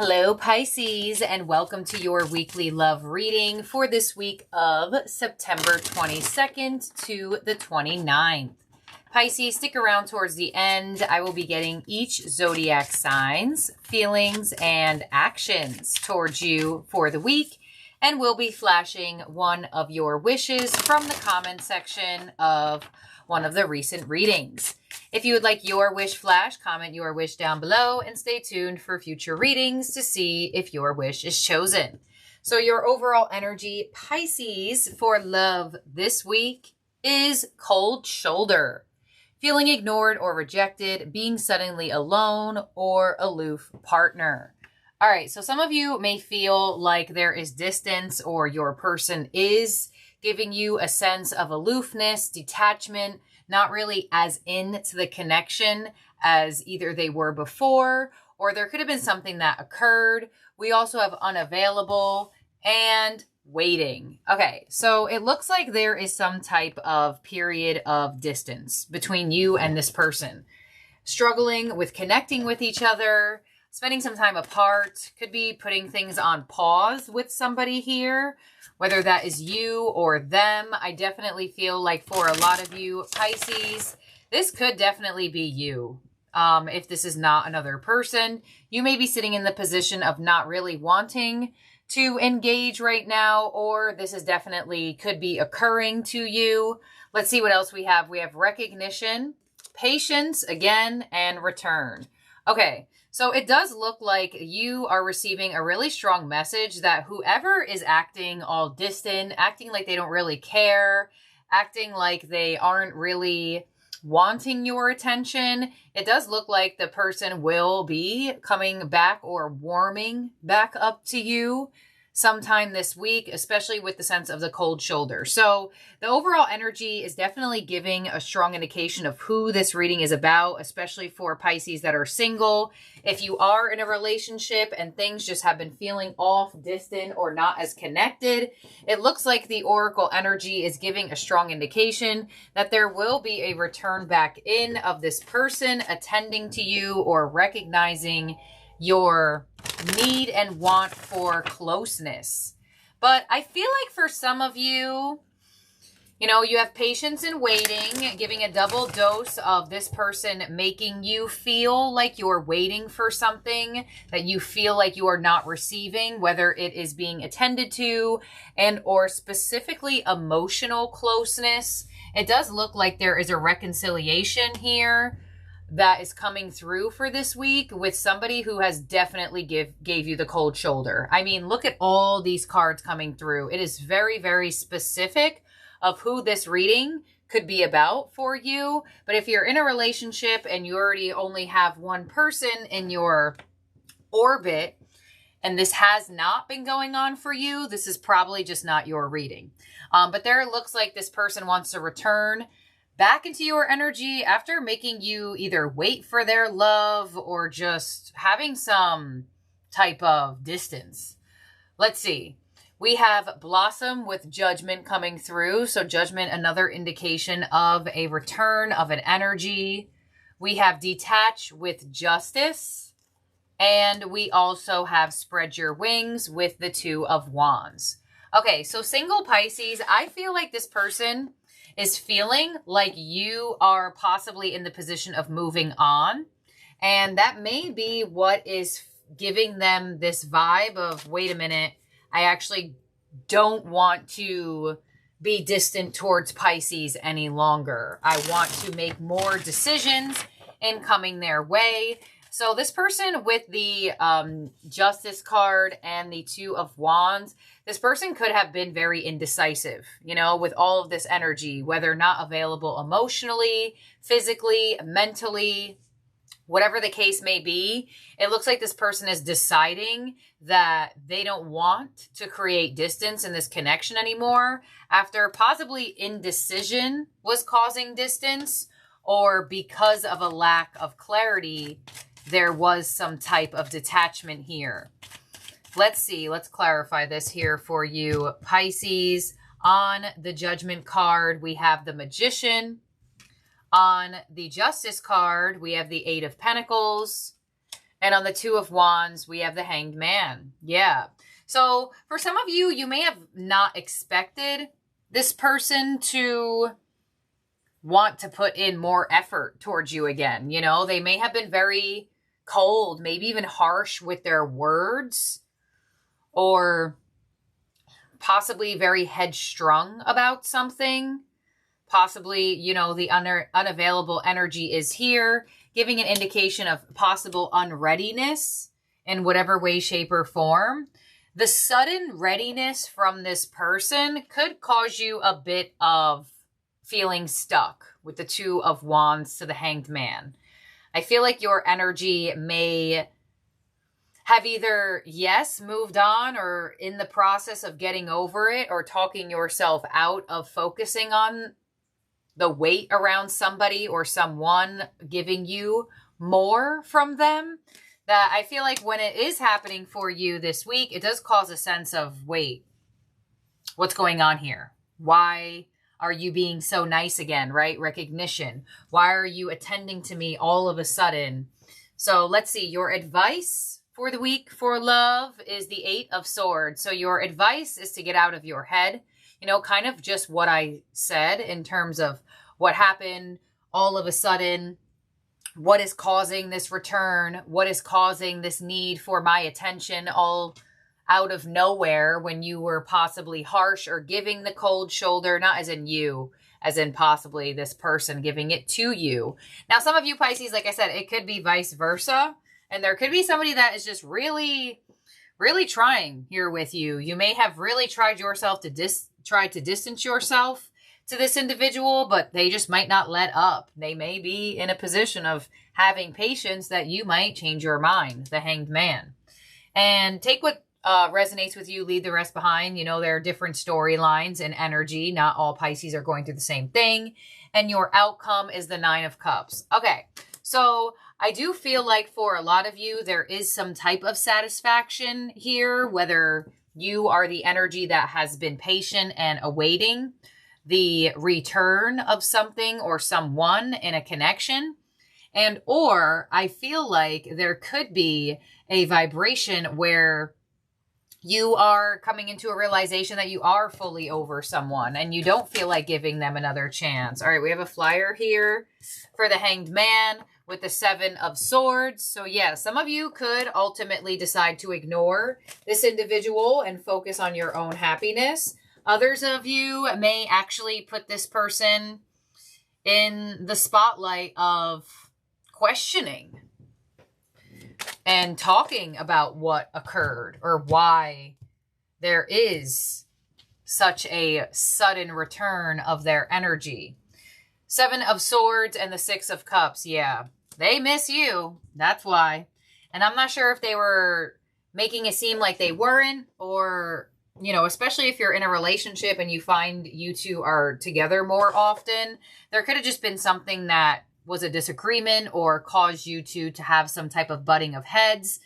Hello, Pisces, and welcome to your weekly love reading for this week of September 22nd to the 29th. Pisces, stick around towards the end. I will be getting each zodiac signs, feelings, and actions towards you for the week, and we'll be flashing one of your wishes from the comment section of one of the recent readings. If you would like your wish flash, comment your wish down below and stay tuned for future readings to see if your wish is chosen. So your overall energy, Pisces, for love this week is cold shoulder. Feeling ignored or rejected, being suddenly alone, or aloof partner. All right, so some of you may feel like there is distance or your person is giving you a sense of aloofness, detachment, not really as into the connection as either they were before, or there could have been something that occurred. We also have unavailable and waiting. Okay, so it looks like there is some type of period of distance between you and this person. Struggling with connecting with each other, spending some time apart, could be putting things on pause with somebody here, whether that is you or them. I definitely feel like for a lot of you, Pisces, this could definitely be you. If this is not another person, you may be sitting in the position of not really wanting to engage right now, or this is definitely could be occurring to you. Let's see what else we have. We have recognition, patience again, and return. Okay, so it does look like you are receiving a really strong message that whoever is acting all distant, acting like they don't really care, acting like they aren't really wanting your attention, it does look like the person will be coming back or warming back up to you sometime this week, especially with the sense of the cold shoulder. So the overall energy is definitely giving a strong indication of who this reading is about, especially for Pisces that are single. If you are in a relationship and things just have been feeling off, distant, or not as connected, it looks like the oracle energy is giving a strong indication that there will be a return back in of this person attending to you or recognizing your need and want for closeness. But I feel like for some of you, you have patience and waiting, giving a double dose of this person making you feel like you're waiting for something that you feel like you are not receiving, whether it is being attended to and or specifically emotional closeness. It does look like there is a reconciliation here that is coming through for this week with somebody who has definitely gave you the cold shoulder. I mean, look at all these cards coming through. It is very, very specific of who this reading could be about for you. But if you're in a relationship and you already only have one person in your orbit and this has not been going on for you, this is probably just not your reading. But there it looks like this person wants to return back into your energy after making you either wait for their love or just having some type of distance. Let's see. We have blossom with judgment coming through. So judgment, another indication of a return of an energy. We have detach with justice. And we also have spread your wings with the Two of Wands. Okay, so single Pisces, I feel like this person is feeling like you are possibly in the position of moving on. And that may be what is giving them this vibe of, wait a minute, I actually don't want to be distant towards Pisces any longer. I want to make more decisions in coming their way. So this person with the Justice card and the Two of Wands, this person could have been very indecisive, with all of this energy, whether not available emotionally, physically, mentally, whatever the case may be. It looks like this person is deciding that they don't want to create distance in this connection anymore after possibly indecision was causing distance, or because of a lack of clarity, there was some type of detachment here. Let's see. Let's clarify this here for you, Pisces. On the Judgment card, we have the Magician. On the Justice card, we have the Eight of Pentacles. And on the Two of Wands, we have the Hanged Man. Yeah. So for some of you, you may have not expected this person to want to put in more effort towards you again. You know, they may have been very cold, maybe even harsh with their words, or possibly very headstrong about something. Possibly, you know, the unavailable energy is here, giving an indication of possible unreadiness in whatever way, shape, or form. The sudden readiness from this person could cause you a bit of feeling stuck with the Two of Wands to the Hanged Man. I feel like your energy may have either, yes, moved on or in the process of getting over it or talking yourself out of focusing on the weight around somebody or someone giving you more from them. That I feel like when it is happening for you this week, it does cause a sense of, wait, what's going on here? Why are you being so nice again, right? Recognition. Why are you attending to me all of a sudden? So let's see, your advice for the week for love is the Eight of Swords. So your advice is to get out of your head, you know, kind of just what I said in terms of what happened all of a sudden. What is causing this return? What is causing this need for my attention all out of nowhere when you were possibly harsh or giving the cold shoulder, not as in you, as in possibly this person giving it to you. Now, some of you Pisces, like I said, it could be vice versa. And there could be somebody that is just really, really trying here with you. You may have really tried yourself to try to distance yourself to this individual, but they just might not let up. They may be in a position of having patience that you might change your mind, the Hanged Man. And take what resonates with you, leave the rest behind. You know, there are different storylines and energy. Not all Pisces are going through the same thing. And your outcome is the Nine of Cups. Okay, so I do feel like for a lot of you, there is some type of satisfaction here, whether you are the energy that has been patient and awaiting the return of something or someone in a connection. And or I feel like there could be a vibration where you are coming into a realization that you are fully over someone and you don't feel like giving them another chance. All right, we have a flyer here for the Hanged Man with the Seven of Swords. So yeah, some of you could ultimately decide to ignore this individual and focus on your own happiness. Others of you may actually put this person in the spotlight of questioning and talking about what occurred or why there is such a sudden return of their energy. Seven of Swords and the Six of Cups. Yeah, they miss you. That's why. And I'm not sure if they were making it seem like they weren't, or, you know, especially if you're in a relationship and you find you two are together more often, there could have just been something that was a disagreement or caused you two to have some type of butting of heads.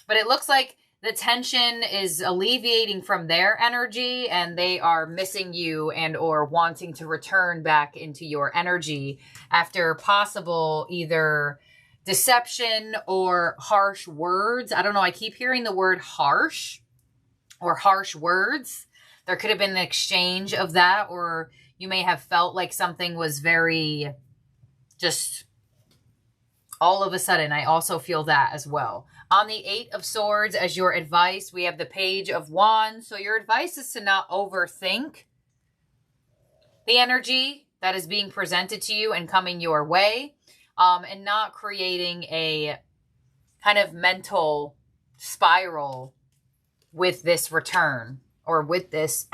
But it looks like the tension is alleviating from their energy and they are missing you and or wanting to return back into your energy after possible either deception or harsh words. I don't know. I keep hearing the word harsh or harsh words. There could have been an exchange of that, or you may have felt like something was very just all of a sudden. I also feel that as well. On the Eight of Swords as your advice, we have the Page of Wands. So your advice is to not overthink the energy that is being presented to you and coming your way, and not creating a kind of mental spiral with this return or with this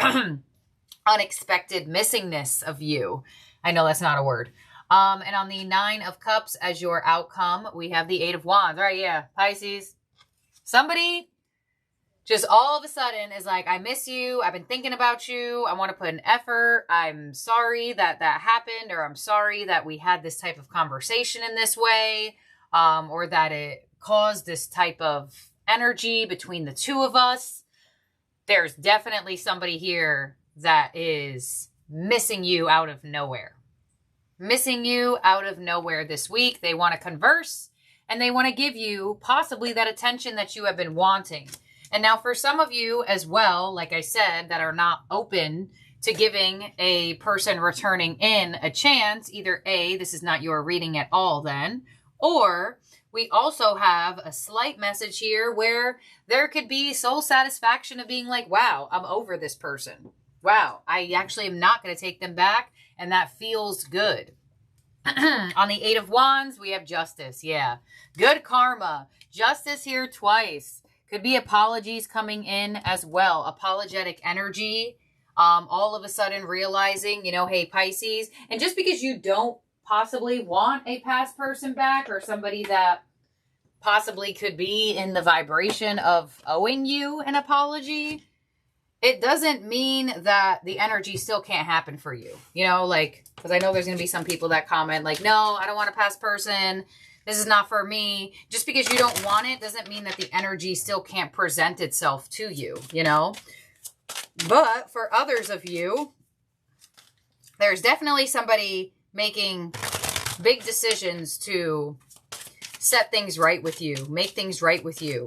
unexpected missingness of you. I know that's not a word. And on the Nine of Cups as your outcome, we have the Eight of Wands. Right, yeah, Pisces. Somebody just all of a sudden is like, I miss you. I've been thinking about you. I want to put an effort. I'm sorry that that happened, or I'm sorry that we had this type of conversation in this way, or that it caused this type of energy between the two of us. There's definitely somebody here that is missing you out of nowhere. Missing you out of nowhere this week. They want to converse and they want to give you possibly that attention that you have been wanting. And now for some of you as well, like I said, that are not open to giving a person returning in a chance, either A, this is not your reading at all then, or we also have a slight message here where there could be soul satisfaction of being like, wow, I'm over this person. Wow, I actually am not going to take them back, and that feels good. On the 8 of Wands, we have justice. Yeah, good karma. Justice here twice. Could be apologies coming in as well. Apologetic energy. All of a sudden realizing, you know, hey, Pisces. And just because you don't possibly want a past person back or somebody that possibly could be in the vibration of owing you an apology, it doesn't mean that the energy still can't happen for you. You know, like, because I know there's going to be some people that comment like, no, I don't want a past person. This is not for me. Just because you don't want it doesn't mean that the energy still can't present itself to you, you know? But for others of you, there's definitely somebody making big decisions to set things right with you, make things right with you,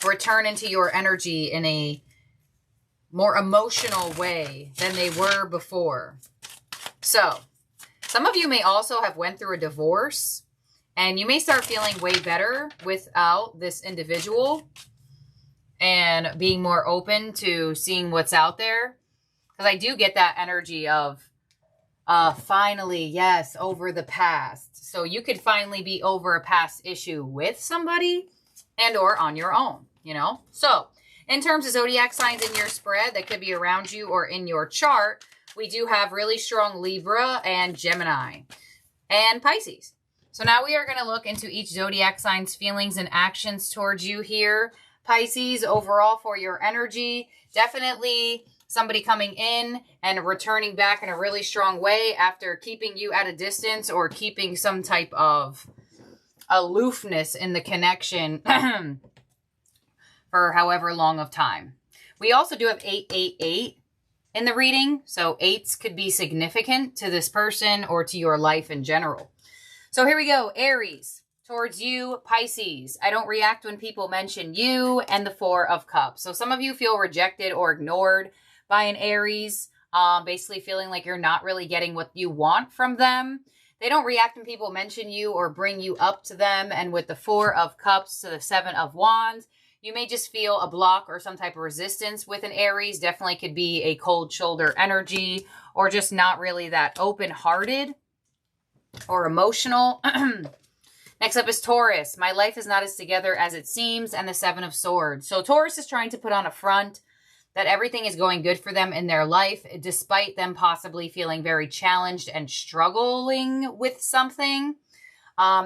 return into your energy in a more emotional way than they were before. So, some of you may also have went through a divorce, and you may start feeling way better without this individual and being more open to seeing what's out there. Because I do get that energy of finally, yes, over the past. So you could finally be over a past issue with somebody and or on your own, you know? So in terms of zodiac signs in your spread that could be around you or in your chart, we do have really strong Libra and Gemini and Pisces. So now we are going to look into each zodiac sign's feelings and actions towards you here. Pisces, overall for your energy, definitely somebody coming in and returning back in a really strong way after keeping you at a distance or keeping some type of aloofness in the connection for however long of time. We also do have 888 in the reading, so 8s could be significant to this person or to your life in general. So here we go, Aries. Towards you, Pisces. I don't react when people mention you, and the 4 of Cups. So some of you feel rejected or ignored by an Aries, basically feeling like you're not really getting what you want from them. They don't react when people mention you or bring you up to them. And with the 4 of Cups to the 7 of Wands, you may just feel a block or some type of resistance with an Aries. Definitely could be a cold shoulder energy or just not really that open-hearted or emotional. Next up is Taurus. My life is not as together as it seems, and the 7 of Swords. So Taurus is trying to put on a front that everything is going good for them in their life, despite them possibly feeling very challenged and struggling with something.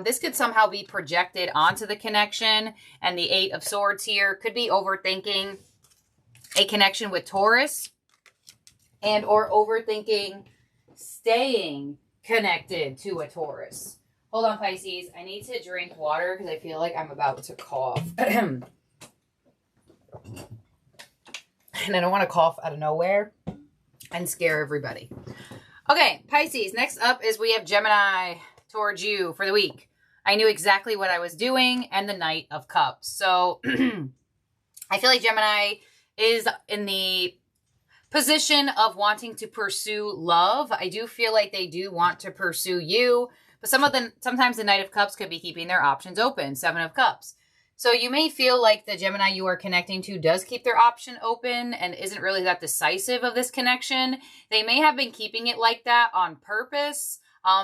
This could somehow be projected onto the connection, and the 8 of Swords here could be overthinking a connection with Taurus and or overthinking staying connected to a Taurus. Hold on, Pisces. I need to drink water because I feel like I'm about to cough. And I don't want to cough out of nowhere and scare everybody. Okay, Pisces. Next up is we have Gemini towards you for the week. I knew exactly what I was doing, and the Knight of Cups. So I feel like Gemini is in the position of wanting to pursue love. I do feel like they do want to pursue you. But sometimes the Knight of Cups could be keeping their options open. 7 of Cups. So you may feel like the Gemini you are connecting to does keep their option open and isn't really that decisive of this connection. They may have been keeping it like that on purpose.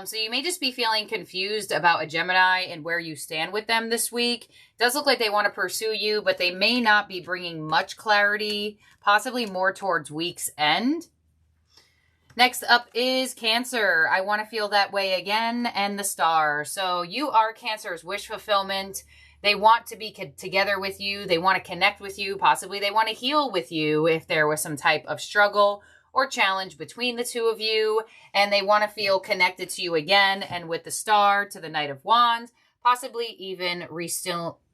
So you may just be feeling confused about a Gemini and where you stand with them this week. It does look like they want to pursue you, but they may not be bringing much clarity, possibly more towards week's end. Next up is Cancer. I want to feel that way again, and the Star. So you are Cancer's wish fulfillment. They want to be together with you. They want to connect with you. Possibly they want to heal with you if there was some type of struggle or challenge between the two of you. And they want to feel connected to you again. And with the Star to the Knight of Wands, possibly even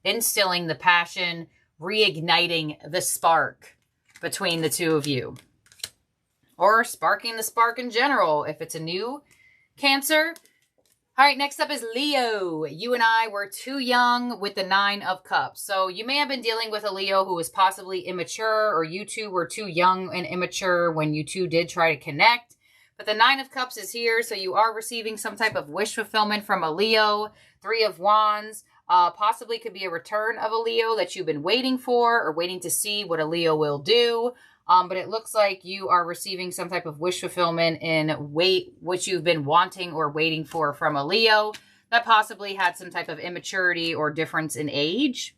instilling the passion, reigniting the spark between the two of you. Or sparking the spark in general. If it's a new Cancer, All right, next up is Leo. You and I were too young with the 9 of Cups. So you may have been dealing with a Leo who was possibly immature, or you two were too young and immature when you two did try to connect. But the 9 of Cups is here, so you are receiving some type of wish fulfillment from a Leo. 3 of Wands possibly could be a return of a Leo that you've been waiting for or waiting to see what a Leo will do. But it looks like you are receiving some type of wish fulfillment in what you've been wanting or waiting for from a Leo that possibly had some type of immaturity or difference in age.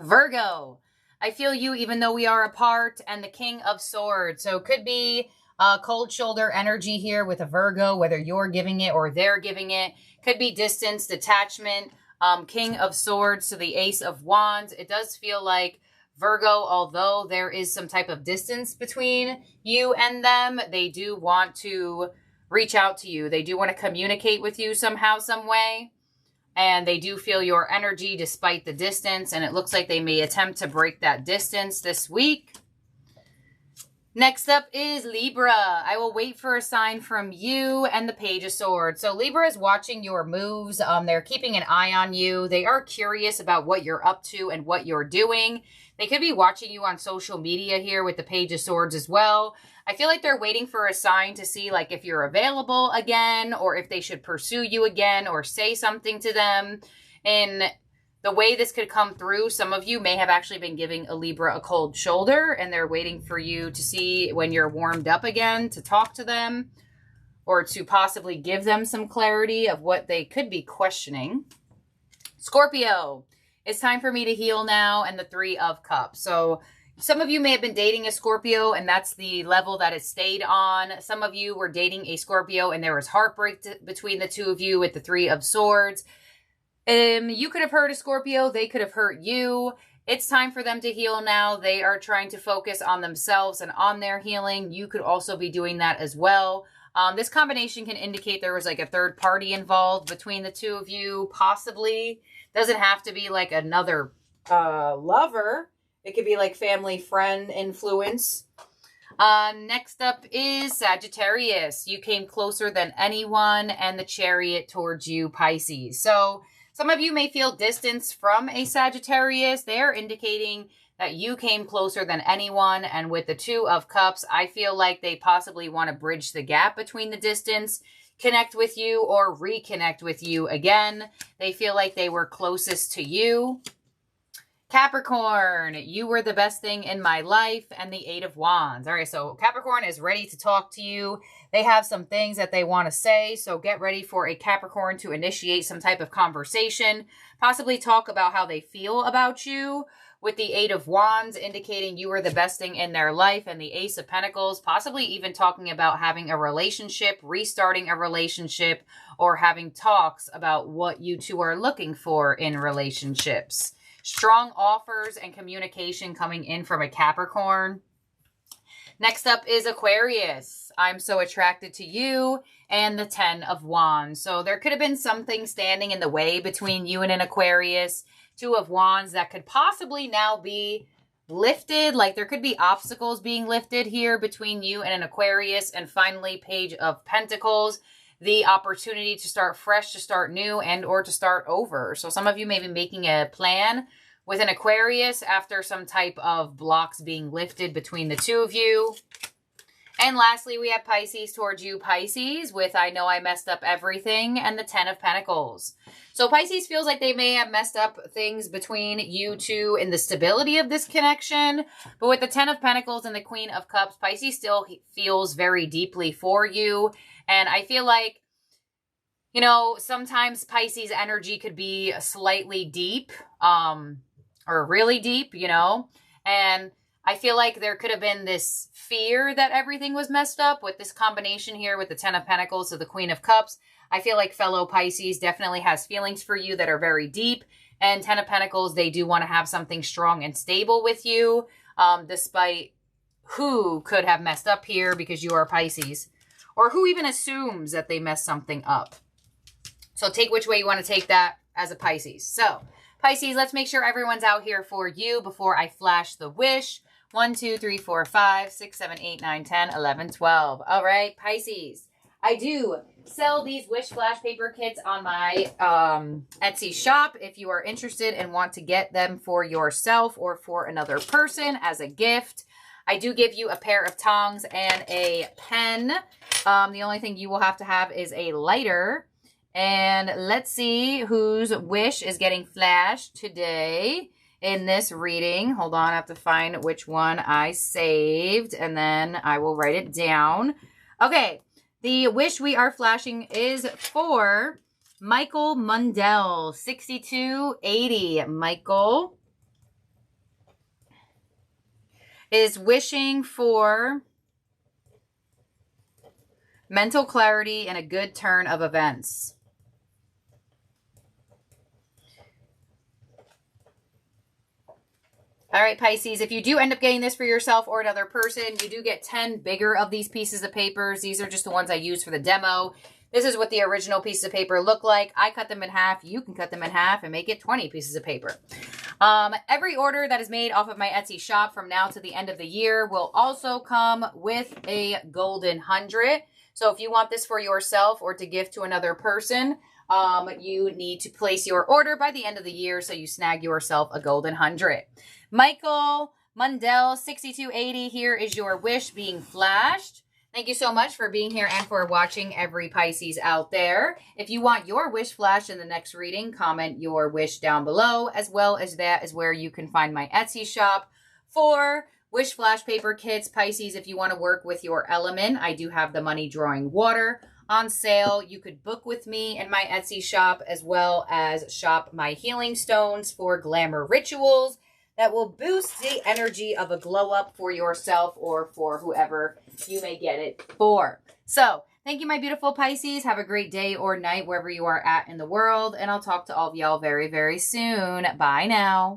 Virgo, I feel you even though we are apart, and the King of Swords. So it could be cold shoulder energy here with a Virgo, whether you're giving it or they're giving it. Could be distance, detachment. King of Swords to the Ace of Wands. It does feel like Virgo, although there is some type of distance between you and them, they do want to reach out to you. They do want to communicate with you somehow, some way. And they do feel your energy despite the distance. And it looks like they may attempt to break that distance this week. Next up is Libra. I will wait for a sign from you, and the Page of Swords. So Libra is watching your moves. They're keeping an eye on you. They are curious about what you're up to and what you're doing. They could be watching you on social media here with the Page of Swords as well. I feel like they're waiting for a sign to see like if you're available again, or if they should pursue you again, or say something to them. And the way this could come through, some of you may have actually been giving a Libra a cold shoulder, and they're waiting for you to see when you're warmed up again to talk to them, or to possibly give them some clarity of what they could be questioning. Scorpio, it's time for me to heal now, and the 3 of Cups. So some of you may have been dating a Scorpio, and that's the level that it stayed on. Some of you were dating a Scorpio, and there was heartbreak between the two of you with the 3 of Swords. You could have hurt a Scorpio. They could have hurt you. It's time for them to heal now. They are trying to focus on themselves and on their healing. You could also be doing that as well. This combination can indicate there was like a third party involved between the two of you, possibly. Doesn't have to be like another lover. It could be like family, friend influence. Next up is Sagittarius. You came closer than anyone, and the Chariot towards you, Pisces. So some of you may feel distance from a Sagittarius. They're indicating that you came closer than anyone. And with the 2 of Cups, I feel like they possibly want to bridge the gap between the distance, connect with you, or reconnect with you again. They feel like they were closest to you. Capricorn, you were the best thing in my life, and the 8 of Wands. All right, so Capricorn is ready to talk to you. They have some things that they want to say, so get ready for a Capricorn to initiate some type of conversation, possibly talk about how they feel about you, with the 8 of Wands indicating you were the best thing in their life, and the Ace of Pentacles possibly even talking about having a relationship, restarting a relationship, or having talks about what you two are looking for in relationships. Strong offers and communication coming in from a Capricorn. Next up is Aquarius. I'm so attracted to you, and the 10 of Wands. So there could have been something standing in the way between you and an Aquarius. 2 of Wands that could possibly now be lifted. Like there could be obstacles being lifted here between you and an Aquarius. And finally, Page of Pentacles. The opportunity to start fresh, to start new, and or to start over. So some of you may be making a plan with an Aquarius after some type of blocks being lifted between the two of you. And lastly, we have Pisces towards you, Pisces, with I know I messed up everything, and the 10 of Pentacles. So Pisces feels like they may have messed up things between you two in the stability of this connection. But with the 10 of Pentacles and the Queen of Cups, Pisces still feels very deeply for you. And I feel like, you know, sometimes Pisces energy could be slightly deep, or really deep, you know, and I feel like there could have been this fear that everything was messed up with this combination here with the 10 of Pentacles to the Queen of Cups. I feel like fellow Pisces definitely has feelings for you that are very deep, and 10 of Pentacles, they do want to have something strong and stable with you, despite who could have messed up here because you are Pisces, or who even assumes that they messed something up. So take which way you want to take that as a Pisces. So Pisces, let's make sure everyone's out here for you before I flash the wish. 1, 2, 3, 4, 5, 6, 7, 8, 9, 10, 11, 12. All right, Pisces. I do sell these wish flash paper kits on my Etsy shop if you are interested and want to get them for yourself or for another person as a gift. I do give you a pair of tongs and a pen. The only thing you will have to have is a lighter. And let's see whose wish is getting flashed today in this reading. Hold on, I have to find which one I saved, and then I will write it down. Okay, the wish we are flashing is for Michael Mundell, 6280. Michael is wishing for mental clarity and a good turn of events. All right, Pisces, if you do end up getting this for yourself or another person, you do get 10 bigger of these pieces of papers. These are just the ones I use for the demo. This is what the original pieces of paper look like. I cut them in half. You can cut them in half and make it 20 pieces of paper. Every order that is made off of my Etsy shop from now to the end of the year will also come with a golden 100. So if you want this for yourself or to give to another person, you need to place your order by the end of the year so you snag yourself a golden 100. Michael Mundell, 6280, here is your wish being flashed. Thank you so much for being here and for watching, every Pisces out there. If you want your wish flashed in the next reading, comment your wish down below, as well as that is where you can find my Etsy shop for wish flash paper kits. Pisces, if you want to work with your element, I do have the money drawing water on sale. You could book with me in my Etsy shop, as well as shop my healing stones for glamour rituals that will boost the energy of a glow up for yourself or for whoever you may get it for. So thank you, my beautiful Pisces. Have a great day or night wherever you are at in the world, and I'll talk to all of y'all very, very soon. Bye now.